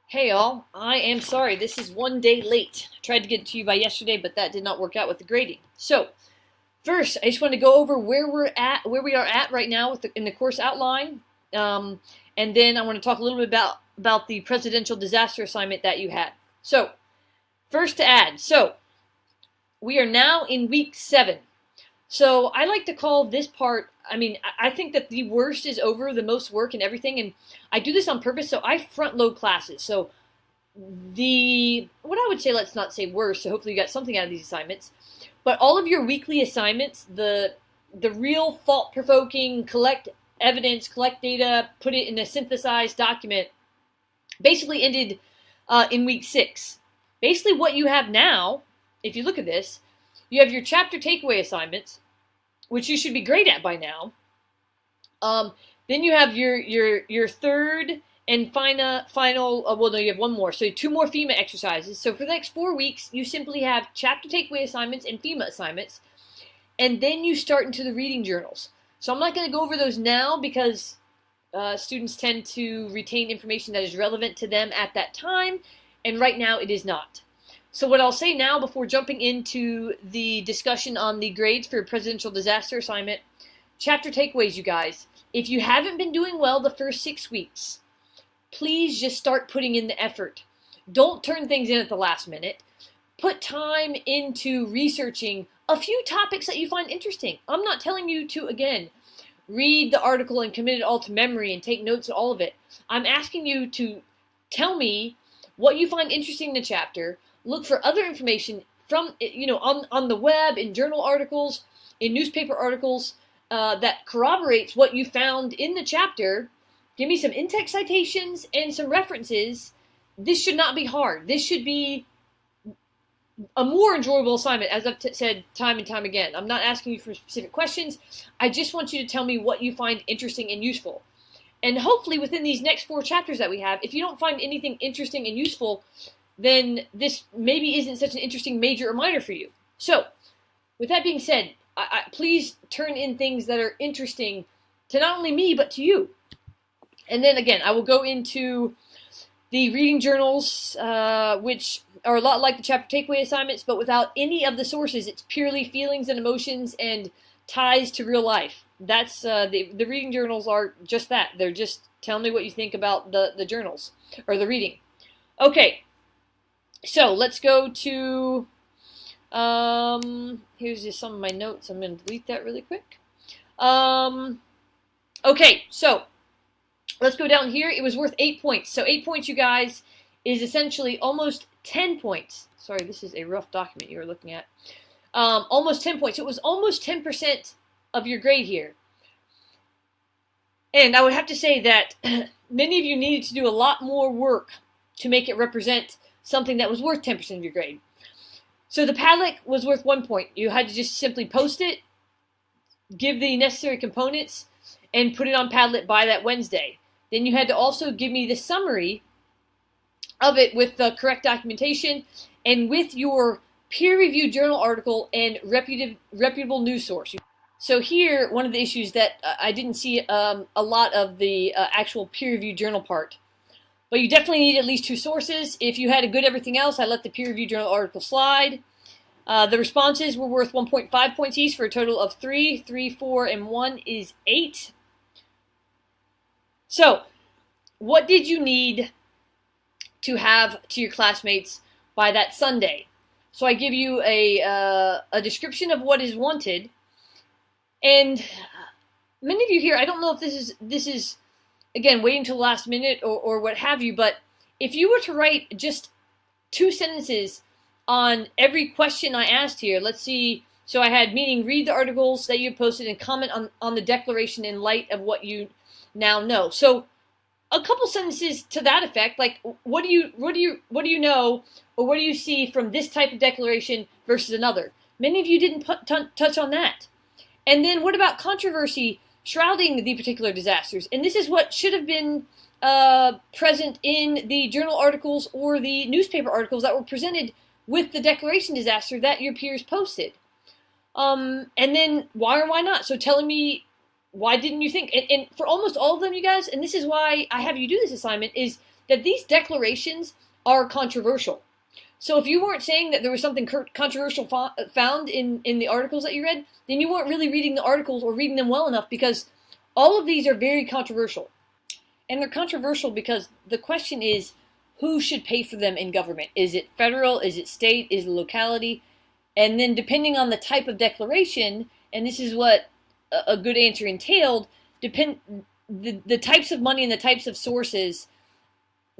Hey all, I am sorry. This is one day late. I tried to get it to you by yesterday, but that did not work out with the grading. So, first, I just want to go over where we are at right now in the course outline, and then I want to talk a little bit about the presidential disaster assignment that you had. So, first to add. So, we are now in week 7. So I like to call this part, I think that the worst is over, the most work and everything, and I do this on purpose, so I front load classes. So what I would say, let's not say worst, so hopefully you got something out of these assignments, but all of your weekly assignments, the real thought-provoking, collect evidence, collect data, put it in a synthesized document, basically ended in week 6. Basically what you have now, if you look at this, you have your chapter takeaway assignments, which you should be great at by now. Then you have your third and final. Well, no, you have one more. So 2 more FEMA exercises. So for the next 4 weeks, you simply have chapter takeaway assignments and FEMA assignments, and then you start into the reading journals. So I'm not going to go over those now because students tend to retain information that is relevant to them at that time, and right now it is not. So what I'll say now before jumping into the discussion on the grades for a presidential disaster assignment, chapter takeaways, you guys. If you haven't been doing well the first 6 weeks, please just start putting in the effort. Don't turn things in at the last minute. Put time into researching a few topics that you find interesting. I'm not telling you to, again, read the article and commit it all to memory and take notes of all of it. I'm asking you to tell me what you find interesting in the chapter. Look for other information from, on the web, in journal articles, in newspaper articles that corroborates what you found in the chapter. Give me some in-text citations and some references. This should not be hard. This should be a more enjoyable assignment, as I've said time and time again. I'm not asking you for specific questions. I just want you to tell me what you find interesting and useful. And hopefully within these next 4 chapters that we have, if you don't find anything interesting and useful, then this maybe isn't such an interesting major or minor for you. So, with that being said, please turn in things that are interesting to not only me, but to you. And then again, I will go into the reading journals, which are a lot like the chapter takeaway assignments, but without any of the sources. It's purely feelings and emotions and ties to real life. That's the reading journals are just that. They're just telling me what you think about the journals, or the reading. Okay. So let's go to, here's just some of my notes. I'm going to delete that really quick. Okay, so let's go down here. It was worth 8 points. So 8 points, you guys, is essentially almost 10 points. Sorry, this is a rough document you were looking at. Almost 10 points. It was almost 10% of your grade here. And I would have to say that many of you needed to do a lot more work to make it represent something that was worth 10% of your grade. So the Padlet was worth 1 point. You had to just simply post it, give the necessary components, and put it on Padlet by that Wednesday. Then you had to also give me the summary of it with the correct documentation and with your peer-reviewed journal article and reputable news source. So here, one of the issues that I didn't see a lot of the actual peer-reviewed journal part. But you definitely need at least 2 sources. If you had a good everything else, I let the peer-reviewed journal article slide. The responses were worth 1.5 points each for a total of 3. 3, 4, and 1 is 8. So, what did you need to have to your classmates by that Sunday? So I give you a description of what is wanted. And many of you here, I don't know if this is again, waiting till the last minute or what have you, but if you were to write just 2 sentences on every question I asked here, let's see, so I had meaning read the articles that you posted and comment on the declaration in light of what you now know. So a couple sentences to that effect, like what do you know, or what do you see from this type of declaration versus another? Many of you didn't touch on that. And then what about controversy shrouding the particular disasters? And this is what should have been present in the journal articles or the newspaper articles that were presented with the declaration disaster that your peers posted. And then why or why not? So telling me why didn't you think, and for almost all of them, you guys, and this is why I have you do this assignment, is that these declarations are controversial. So if you weren't saying that there was something controversial found in the articles that you read, then you weren't really reading the articles or reading them well enough, because all of these are very controversial. And they're controversial because the question is, who should pay for them in government? Is it federal? Is it state? Is it locality? And then depending on the type of declaration, and this is what a good answer entailed, the types of money and the types of sources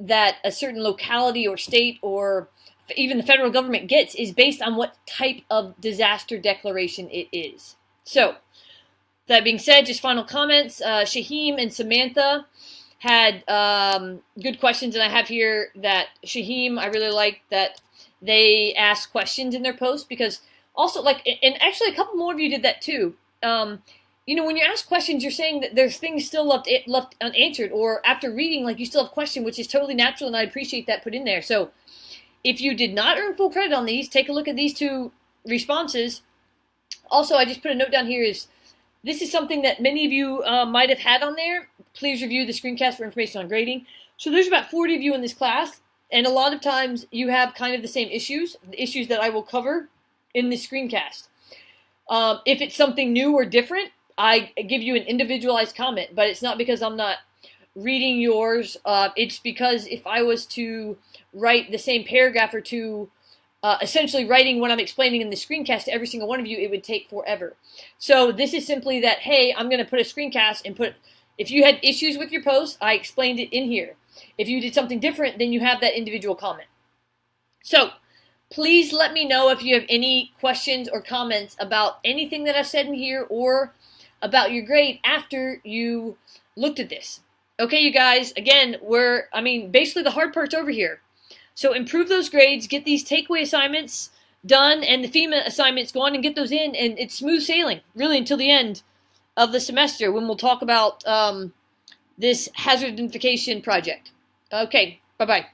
that a certain locality or state or even the federal government gets is based on what type of disaster declaration it is. So, that being said, just final comments. Shaheem and Samantha had good questions, and I have here that Shaheem, I really like that they asked questions in their post, because also, like, and actually a couple more of you did that too. You know, when you ask questions, you're saying that there's things still left unanswered, or after reading, like, you still have questions, which is totally natural, and I appreciate that put in there. So, if you did not earn full credit on these, take a look at these two responses. Also, I just put a note down here is, this is something that many of you might have had on there. Please review the screencast for information on grading. So there's about 40 of you in this class, and a lot of times you have kind of the same issues, the issues that I will cover in this screencast. If it's something new or different, I give you an individualized comment, but it's not because I'm not reading yours. It's because if I was to write the same paragraph or two, essentially writing what I'm explaining in the screencast to every single one of you, it would take forever. So this is simply that, hey, I'm going to put a screencast and put, if you had issues with your post, I explained it in here. If you did something different, then you have that individual comment. So please let me know if you have any questions or comments about anything that I've said in here or about your grade after you looked at this. Okay, you guys, again, basically the hard part's over here. So improve those grades, get these takeaway assignments done, and the FEMA assignments, go on and get those in, and it's smooth sailing, really, until the end of the semester when we'll talk about this hazard identification project. Okay, bye-bye.